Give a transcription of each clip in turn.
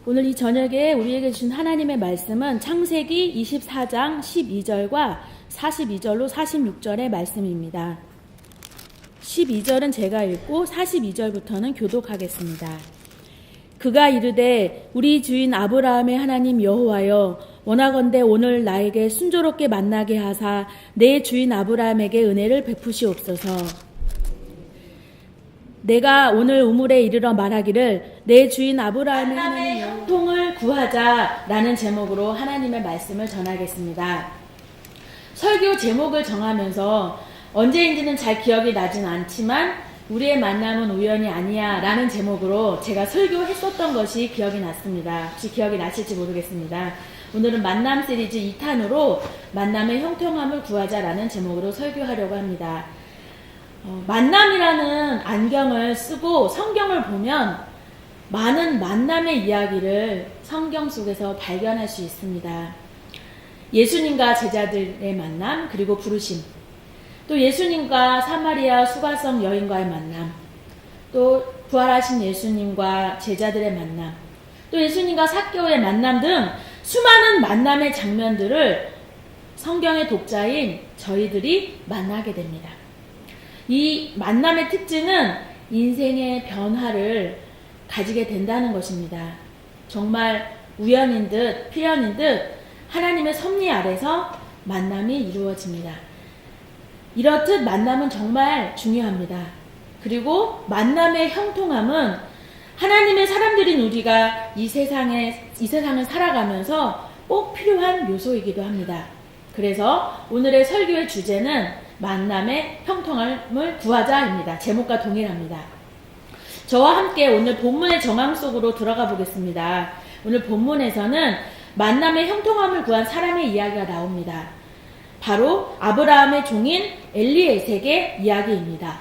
오늘 이 저녁에 우리에게 주신 하나님의 말씀은 창세기 24장 12절과 42절로 46절의 말씀입니다. 12절은 제가 읽고 42절부터는 교독하겠습니다. 그가 이르되 우리 주인 아브라함의 하나님 여호와여 원하건대 오늘 나에게 순조롭게 만나게 하사 내 주인 아브라함에게 은혜를 베푸시옵소서. 내가 오늘 우물에 이르러 말하기를 내 주인 아브라함의 하나님 형통을 구하자라는 제목으로 하나님의 말씀을 전하겠습니다. 설교 제목을 정하면서 언제인지는 잘 기억이 나진 않지만 우리의 만남은 우연이 아니야 라는 제목으로 제가 설교했었던 것이 기억이 났습니다. 혹시 기억이 나실지 모르겠습니다. 오늘은 만남 시리즈 2탄으로 만남의 형통함을 구하자라는 제목으로 설교하려고 합니다. 만남이라는 안경을 쓰고 성경을 보면 많은 만남의 이야기를 성경 속에서 발견할 수 있습니다. 예수님과 제자들의 만남, 그리고 부르심, 또 예수님과 사마리아 수가성 여인과의 만남, 또 부활하신 예수님과 제자들의 만남, 또 예수님과 삭개오의 만남 등 수많은 만남의 장면들을 성경의 독자인 저희들이 만나게 됩니다. 이 만남의 특징은 인생의 변화를 가지게 된다는 것입니다. 정말 우연인 듯 필연인 듯 하나님의 섭리 아래서 만남이 이루어집니다. 이렇듯 만남은 정말 중요합니다. 그리고 만남의 형통함은 하나님의 사람들인 우리가 이 세상을 살아가면서 꼭 필요한 요소이기도 합니다. 그래서 오늘의 설교의 주제는 만남의 형통함을 구하자입니다. 제목과 동일합니다. 저와 함께 오늘 본문의 정황 속으로 들어가 보겠습니다. 오늘 본문에서는 만남의 형통함을 구한 사람의 이야기가 나옵니다. 바로 아브라함의 종인 엘리에셀의 이야기입니다.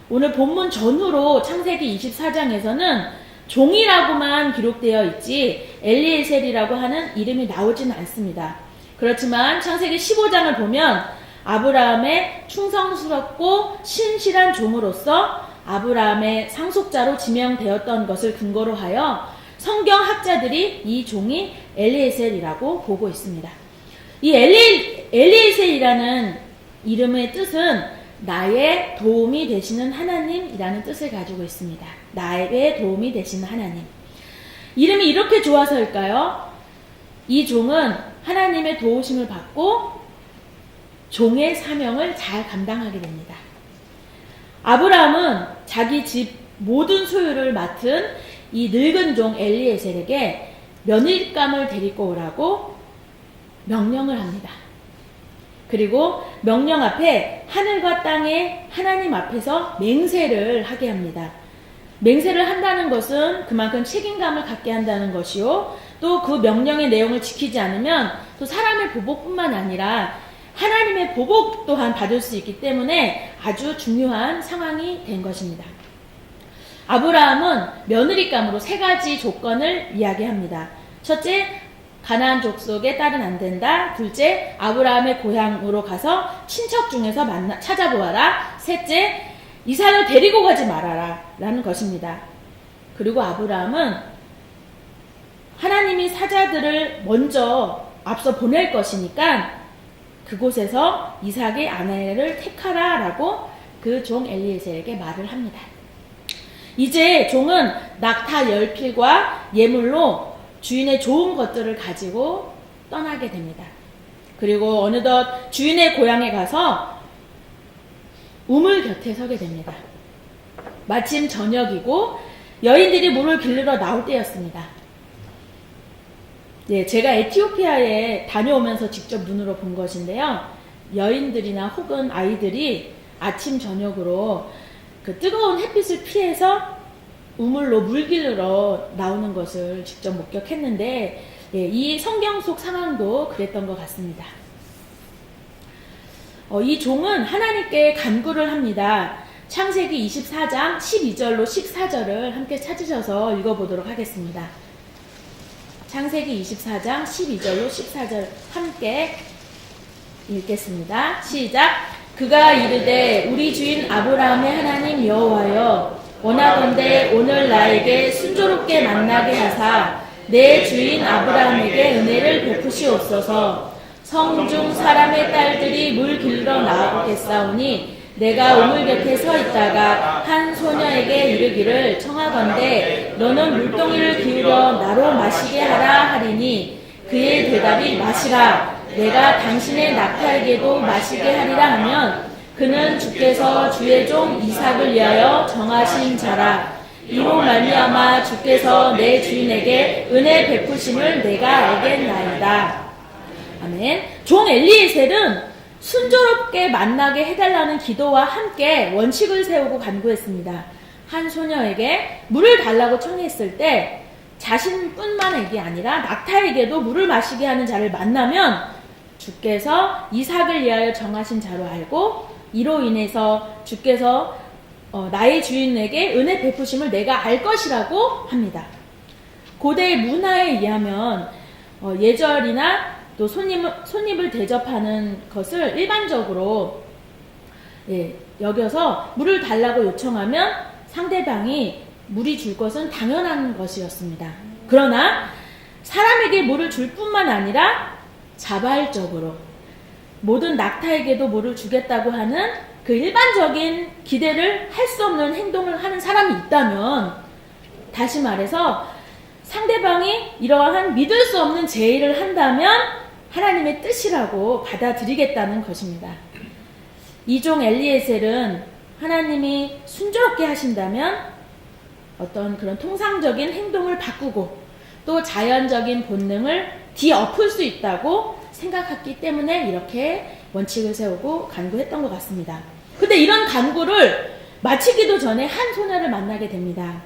오늘 본문 전후로 창세기 24장에서는 종이라고만 기록되어 있지 엘리에셀이라고 하는 이름이 나오지는 않습니다. 그렇지만 창세기 15장을 보면 아브라함의 충성스럽고 신실한 종으로서 아브라함의 상속자로 지명되었던 것을 근거로 하여 성경학자들이 이 종이 엘리에셀이라고 보고 있습니다. 이 엘리에셀이라는 이름의 뜻은 나의 도움이 되시는 하나님이라는 뜻을 가지고 있습니다. 나에게 도움이 되시는 하나님. 이름이 이렇게 좋아서일까요? 이 종은 하나님의 도우심을 받고 종의 사명을 잘 감당하게 됩니다. 아브라함은 자기 집 모든 소유를 맡은 이 늙은 종 엘리에셀에게 며느리감을 데리고 오라고 명령을 합니다. 그리고 명령 앞에 하늘과 땅의 하나님 앞에서 맹세를 하게 합니다. 맹세를 한다는 것은 그만큼 책임감을 갖게 한다는 것이요. 또 그 명령의 내용을 지키지 않으면 또 사람의 보복뿐만 아니라 하나님의 보복 또한 받을 수 있기 때문에 아주 중요한 상황이 된 것입니다. 아브라함은 며느리감으로 세 가지 조건을 이야기합니다. 첫째, 가나안 족속의 딸은 안 된다. 둘째, 아브라함의 고향으로 가서 친척 중에서 찾아보아라. 셋째, 이삭을 데리고 가지 말아라 라는 것입니다. 그리고 아브라함은 하나님이 사자들을 먼저 앞서 보낼 것이니까 그곳에서 이삭의 아내를 택하라 라고 그 종 엘리에셀에게 말을 합니다. 이제 종은 낙타 10필과 예물로 주인의 좋은 것들을 가지고 떠나게 됩니다. 그리고 어느덧 주인의 고향에 가서 우물 곁에 서게 됩니다. 마침 저녁이고 여인들이 물을 길르러 나올 때였습니다. 제가 에티오피아에 다녀오면서 직접 눈으로 본 것인데요. 여인들이나 혹은 아이들이 아침 저녁으로 그 뜨거운 햇빛을 피해서 우물로 물 길르러 나오는 것을 직접 목격했는데 이 성경 속 상황도 그랬던 것 같습니다. 이 종은 하나님께 간구를 합니다. 창세기 24장 12절로 14절을 함께 찾으셔서 읽어보도록 하겠습니다. 창세기 24장 12절로 14절 함께 읽겠습니다. 시작. 그가 이르되 우리 주인 아브라함의 하나님 여호와여 원하건대 오늘 나에게 순조롭게 만나게 하사 내 주인 아브라함에게 은혜를 베푸시옵소서. 성중 사람의 딸들이 물 길러 나오겠사오니 내가 우물 곁에 서 있다가 한 소녀에게 이르기를 청하건대 너는 물동이를 기울여 나로 마시게 하라 하리니 그의 대답이 마시라. 내가 당신의 낙타에게도 마시게 하리라 하면 그는 주께서 주의 종 이삭을 위하여 정하신 자라. 이로 말미암아 주께서 내 주인에게 은혜 베푸심을 내가 알겠나이다. 아멘. 종 엘리에셀은 순조롭게 만나게 해달라는 기도와 함께 원칙을 세우고 간구했습니다. 한 소녀에게 물을 달라고 청했을 때 자신뿐만이 아니라 낙타에게도 물을 마시게 하는 자를 만나면 주께서 이삭을 위하여 정하신 자로 알고 이로 인해서 주께서 나의 주인에게 은혜 베푸심을 내가 알 것이라고 합니다. 고대의 문화에 의하면 예절이나 또 손님을 대접하는 것을 일반적으로 여겨서 물을 달라고 요청하면 상대방이 물이 줄 것은 당연한 것이었습니다. 그러나 사람에게 물을 줄 뿐만 아니라 자발적으로 모든 낙타에게도 물을 주겠다고 하는 그 일반적인 기대를 할 수 없는 행동을 하는 사람이 있다면, 다시 말해서 상대방이 이러한 믿을 수 없는 제의를 한다면 하나님의 뜻이라고 받아들이겠다는 것입니다. 이종 엘리에셀은 하나님이 순조롭게 하신다면 어떤 그런 통상적인 행동을 바꾸고 또 자연적인 본능을 뒤엎을 수 있다고 생각했기 때문에 이렇게 원칙을 세우고 간구했던 것 같습니다. 근데 이런 간구를 마치기도 전에 한 소녀를 만나게 됩니다.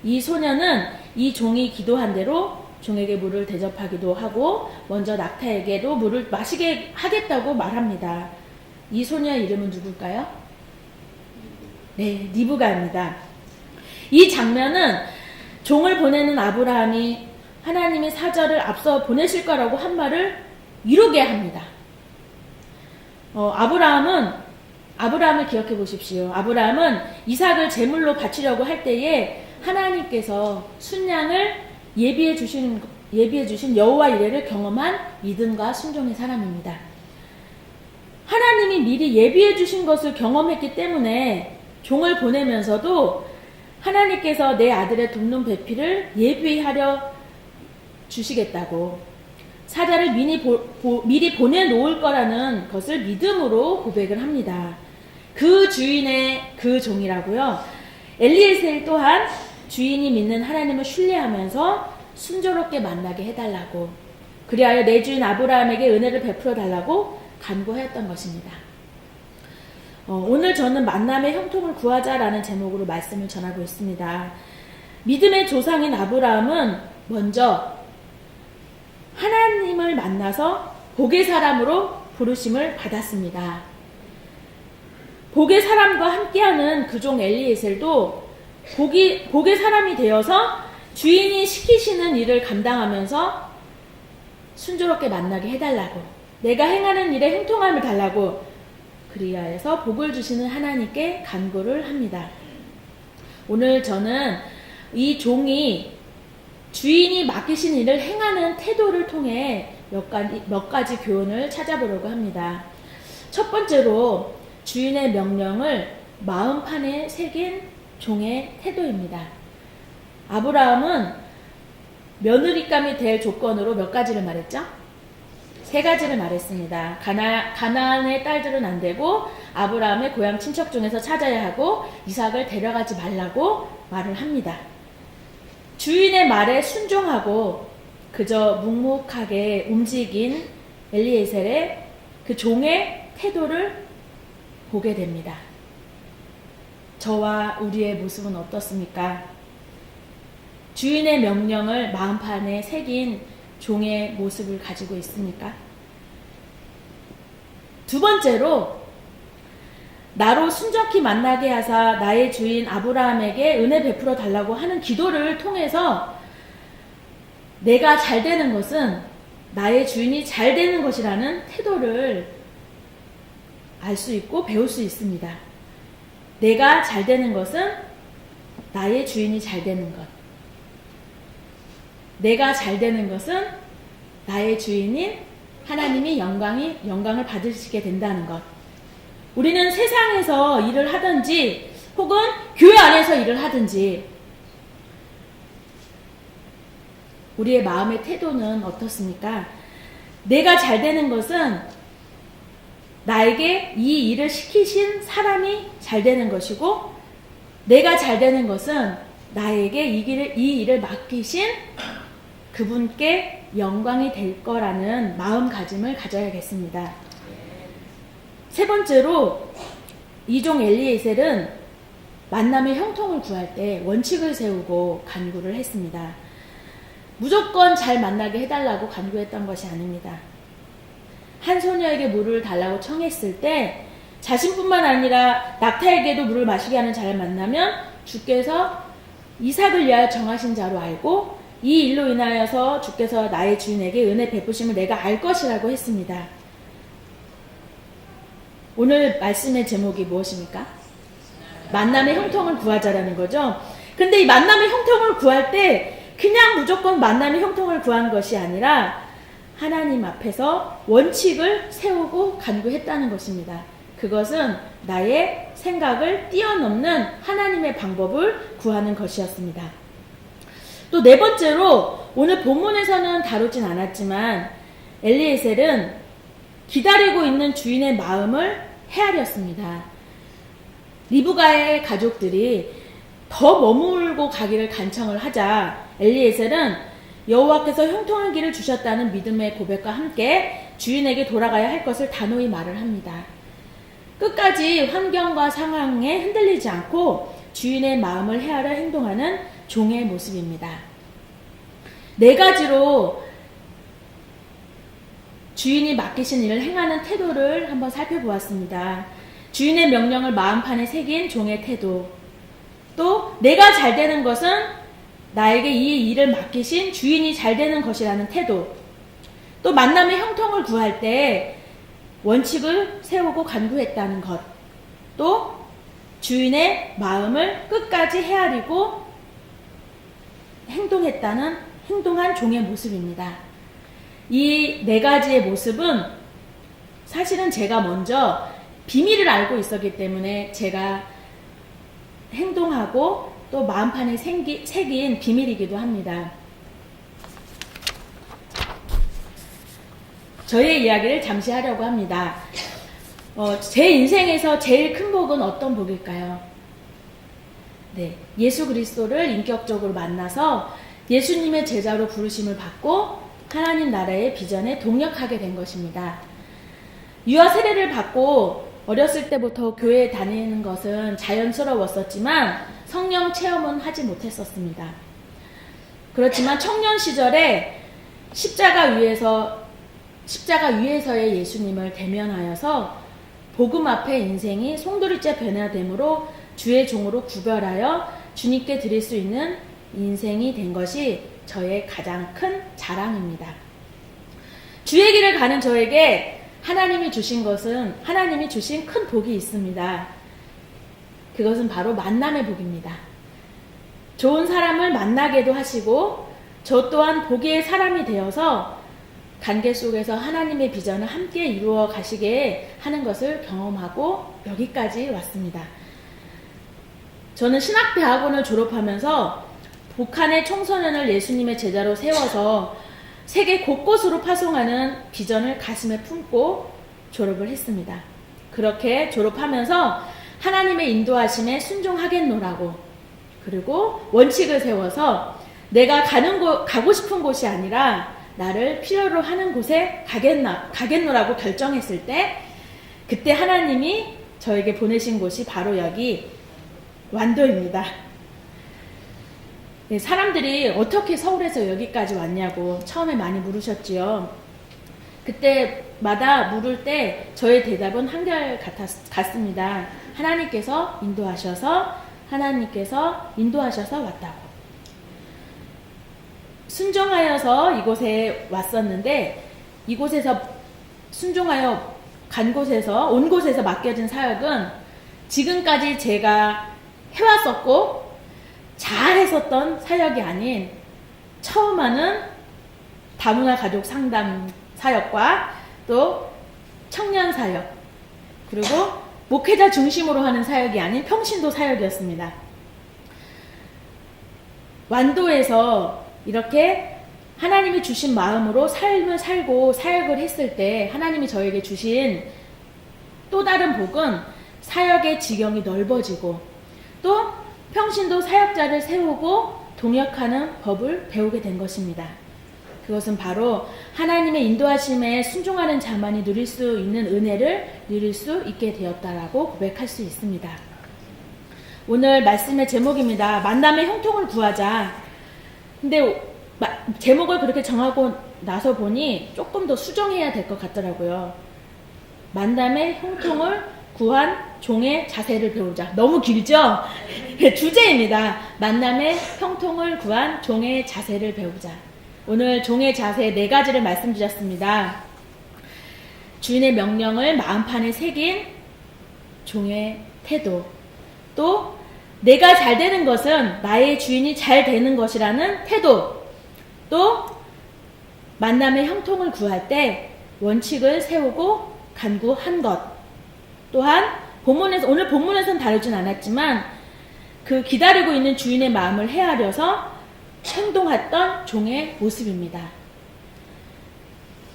이 소녀는 이 종이 기도한 대로 종에게 물을 대접하기도 하고 먼저 낙타에게도 물을 마시게 하겠다고 말합니다. 이 소녀의 이름은 누굴까요? 네, 리브가입니다. 이 장면은 종을 보내는 아브라함이 하나님의 사자를 앞서 보내실 거라고 한 말을 이루게 합니다. 아브라함을 기억해 보십시오. 아브라함은 이삭을 제물로 바치려고 할 때에 하나님께서 순양을 예비해 주신 여호와 이레를 경험한 믿음과 순종의 사람입니다. 하나님이 미리 예비해 주신 것을 경험했기 때문에 종을 보내면서도 하나님께서 내 아들의 돕는 배필을 예비하려 주시겠다고 사자를 미리 보내놓을 거라는 것을 믿음으로 고백을 합니다. 그 주인의 그 종이라고요. 엘리에셀 또한 주인이 믿는 하나님을 신뢰하면서 순조롭게 만나게 해달라고, 그리하여 내 주인 아브라함에게 은혜를 베풀어 달라고 간구하였던 것입니다. 오늘 저는 만남의 형통을 구하자라는 제목으로 말씀을 전하고 있습니다. 믿음의 조상인 아브라함은 먼저 하나님을 만나서 복의 사람으로 부르심을 받았습니다. 복의 사람과 함께하는 그종 엘리에셀도 복의 사람이 되어서 주인이 시키시는 일을 감당하면서 순조롭게 만나게 해달라고, 내가 행하는 일에 형통함을 달라고, 그리하여서 복을 주시는 하나님께 간구를 합니다. 오늘 저는 이 종이 주인이 맡기신 일을 행하는 태도를 통해 몇 가지 교훈을 찾아보려고 합니다. 첫 번째로 주인의 명령을 마음판에 새긴 종의 태도입니다. 아브라함은 며느리감이 될 조건으로 몇 가지를 말했죠? 3가지를 말했습니다. 가나안의 딸들은 안 되고, 아브라함의 고향 친척 중에서 찾아야 하고, 이삭을 데려가지 말라고 말을 합니다. 주인의 말에 순종하고 그저 묵묵하게 움직인 엘리에셀의 그 종의 태도를 보게 됩니다. 저와 우리의 모습은 어떻습니까? 주인의 명령을 마음판에 새긴 종의 모습을 가지고 있습니까? 두 번째로, 나로 순적히 만나게 하사 나의 주인 아브라함에게 은혜 베풀어 달라고 하는 기도를 통해서 내가 잘 되는 것은 나의 주인이 잘 되는 것이라는 태도를 알 수 있고 배울 수 있습니다. 내가 잘 되는 것은 나의 주인이 잘 되는 것. 내가 잘 되는 것은 나의 주인인 하나님이 영광을 받으시게 된다는 것. 우리는 세상에서 일을 하든지 혹은 교회 안에서 일을 하든지 우리의 마음의 태도는 어떻습니까? 내가 잘 되는 것은 나에게 이 일을 시키신 사람이 잘 되는 것이고, 내가 잘 되는 것은 나에게 이 일을 맡기신 그분께 영광이 될 거라는 마음가짐을 가져야겠습니다. 세 번째로 이종 엘리에셀은 만남의 형통을 구할 때 원칙을 세우고 간구를 했습니다. 무조건 잘 만나게 해달라고 간구했던 것이 아닙니다. 한 소녀에게 물을 달라고 청했을 때 자신뿐만 아니라 낙타에게도 물을 마시게 하는 자를 만나면 주께서 이삭을 위하여 정하신 자로 알고 이 일로 인하여서 주께서 나의 주인에게 은혜 베푸심을 내가 알 것이라고 했습니다. 오늘 말씀의 제목이 무엇입니까? 만남의 형통을 구하자라는 거죠. 근데 이 만남의 형통을 구할 때 그냥 무조건 만남의 형통을 구한 것이 아니라 하나님 앞에서 원칙을 세우고 간구했다는 것입니다. 그것은 나의 생각을 뛰어넘는 하나님의 방법을 구하는 것이었습니다. 또 네 번째로 오늘 본문에서는 다루진 않았지만 엘리에셀은 기다리고 있는 주인의 마음을 헤아렸습니다. 리브가의 가족들이 더 머물고 가기를 간청을 하자 엘리에셀은 여호와께서 형통한 길을 주셨다는 믿음의 고백과 함께 주인에게 돌아가야 할 것을 단호히 말을 합니다. 끝까지 환경과 상황에 흔들리지 않고 주인의 마음을 헤아려 행동하는 종의 모습입니다. 네 가지로 주인이 맡기신 일을 행하는 태도를 한번 살펴보았습니다. 주인의 명령을 마음판에 새긴 종의 태도, 또 내가 잘 되는 것은 나에게 이 일을 맡기신 주인이 잘 되는 것이라는 태도, 또 만남의 형통을 구할 때 원칙을 세우고 간구했다는 것, 또 주인의 마음을 끝까지 헤아리고 행동한 종의 모습입니다. 이 네 가지의 모습은 사실은 제가 먼저 비밀을 알고 있었기 때문에 제가 행동하고 또 마음판에 새긴 비밀이기도 합니다. 저의 이야기를 잠시 하려고 합니다. 제 인생에서 제일 큰 복은 어떤 복일까요? 네, 예수 그리스도를 인격적으로 만나서 예수님의 제자로 부르심을 받고 하나님 나라의 비전에 동역하게 된 것입니다. 유아 세례를 받고 어렸을 때부터 교회에 다니는 것은 자연스러웠었지만 성령 체험은 하지 못했었습니다. 그렇지만 청년 시절에 십자가 위에서의 예수님을 대면하여서 복음 앞에 인생이 송두리째 변화됨으로 주의 종으로 구별하여 주님께 드릴 수 있는 인생이 된 것이 저의 가장 큰 자랑입니다. 주의 길을 가는 저에게 하나님이 주신 큰 복이 있습니다. 그것은 바로 만남의 복입니다. 좋은 사람을 만나게도 하시고 저 또한 복의 사람이 되어서 관계 속에서 하나님의 비전을 함께 이루어 가시게 하는 것을 경험하고 여기까지 왔습니다. 저는 신학대학원을 졸업하면서 북한의 청소년을 예수님의 제자로 세워서 세계 곳곳으로 파송하는 비전을 가슴에 품고 졸업을 했습니다. 그렇게 졸업하면서 하나님의 인도하심에 순종하겠노라고, 그리고 원칙을 세워서 내가 가고 싶은 곳이 아니라 나를 필요로 하는 곳에 가겠노라고 결정했을 때, 그때 하나님이 저에게 보내신 곳이 바로 여기 완도입니다. 네, 사람들이 어떻게 서울에서 여기까지 왔냐고 처음에 많이 물으셨지요. 그때마다 물을 때 저의 대답은 한결 같습니다. 하나님께서 인도하셔서 왔다고. 순종하여서 이곳에 왔었는데, 이곳에서 순종하여 온 곳에서 맡겨진 사역은 지금까지 제가 해왔었고 잘 했었던 사역이 아닌 처음 하는 다문화 가족 상담 사역과 또 청년 사역, 그리고 목회자 중심으로 하는 사역이 아닌 평신도 사역이었습니다. 완도에서 이렇게 하나님이 주신 마음으로 삶을 살고 사역을 했을 때 하나님이 저에게 주신 또 다른 복은 사역의 지경이 넓어지고 또 평신도 사역자를 세우고 동역하는 법을 배우게 된 것입니다. 그것은 바로 하나님의 인도하심에 순종하는 자만이 누릴 수 있는 은혜를 누릴 수 있게 되었다라고 고백할 수 있습니다. 오늘 말씀의 제목입니다. 만남의 형통을 구하자. 근데 제목을 그렇게 정하고 나서 보니 조금 더 수정해야 될 것 같더라고요. 만남의 형통을 구한 종의 자세를 배우자. 너무 길죠? 주제입니다. 만남의 형통을 구한 종의 자세를 배우자. 오늘 종의 자세 4가지를 말씀드렸습니다. 주인의 명령을 마음판에 새긴 종의 태도, 또 내가 잘 되는 것은 나의 주인이 잘 되는 것이라는 태도, 또 만남의 형통을 구할 때 원칙을 세우고 간구한 것, 또한 오늘 본문에서는 다루진 않았지만 그 기다리고 있는 주인의 마음을 헤아려서 행동했던 종의 모습입니다.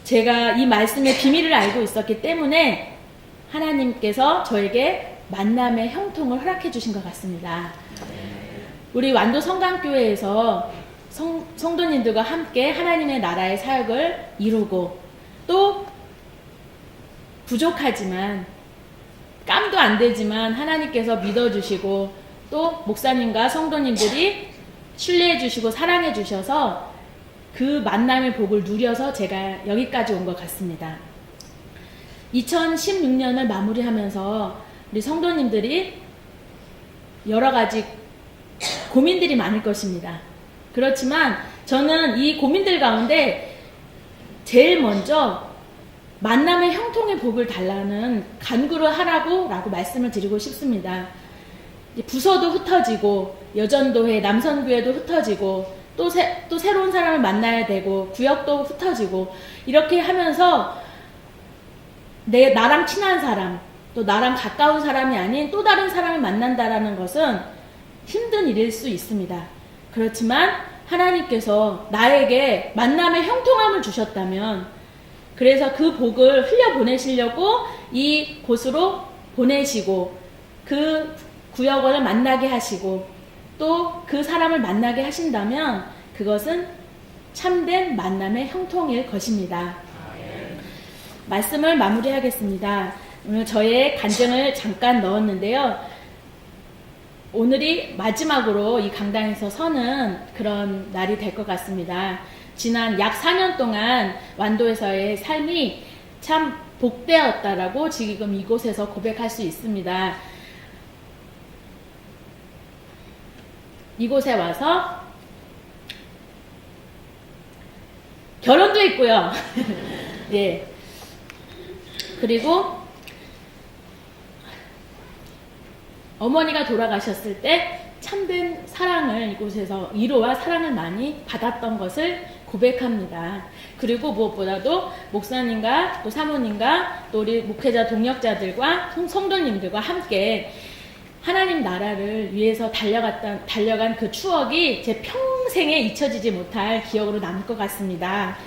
제가 이 말씀의 비밀을 알고 있었기 때문에 하나님께서 저에게 만남의 형통을 허락해 주신 것 같습니다. 우리 완도 성강교회에서 성도님들과 함께 하나님의 나라의 사역을 이루고 또 부족하지만 깜도 안 되지만 하나님께서 믿어주시고 또 목사님과 성도님들이 신뢰해 주시고 사랑해 주셔서 그 만남의 복을 누려서 제가 여기까지 온 것 같습니다. 2016년을 마무리하면서 우리 성도님들이 여러 가지 고민들이 많을 것입니다. 그렇지만 저는 이 고민들 가운데 제일 먼저 만남의 형통의 복을 달라는 간구를 하라고 말씀을 드리고 싶습니다. 부서도 흩어지고 여전도회, 남선교회도 흩어지고 또 새로운 사람을 만나야 되고 구역도 흩어지고 이렇게 하면서 나랑 친한 사람, 또 나랑 가까운 사람이 아닌 또 다른 사람을 만난다라는 것은 힘든 일일 수 있습니다. 그렇지만 하나님께서 나에게 만남의 형통함을 주셨다면 그래서 그 복을 흘려보내시려고 이 곳으로 보내시고 그 구역원을 만나게 하시고 또 그 사람을 만나게 하신다면 그것은 참된 만남의 형통일 것입니다. 말씀을 마무리하겠습니다. 오늘 저의 간증을 잠깐 넣었는데요. 오늘이 마지막으로 이 강당에서 서는 그런 날이 될 것 같습니다. 지난 약 4년 동안 완도에서의 삶이 참 복되었다라고 지금 이곳에서 고백할 수 있습니다. 이곳에 와서 결혼도 했고요. 예. 그리고 어머니가 돌아가셨을 때 참된 사랑을 이곳에서 위로와 사랑을 많이 받았던 것을 고백합니다. 그리고 무엇보다도 목사님과 또 사모님과 또 우리 목회자 동역자들과 성도님들과 함께 하나님 나라를 위해서 달려간 그 추억이 제 평생에 잊혀지지 못할 기억으로 남을 것 같습니다.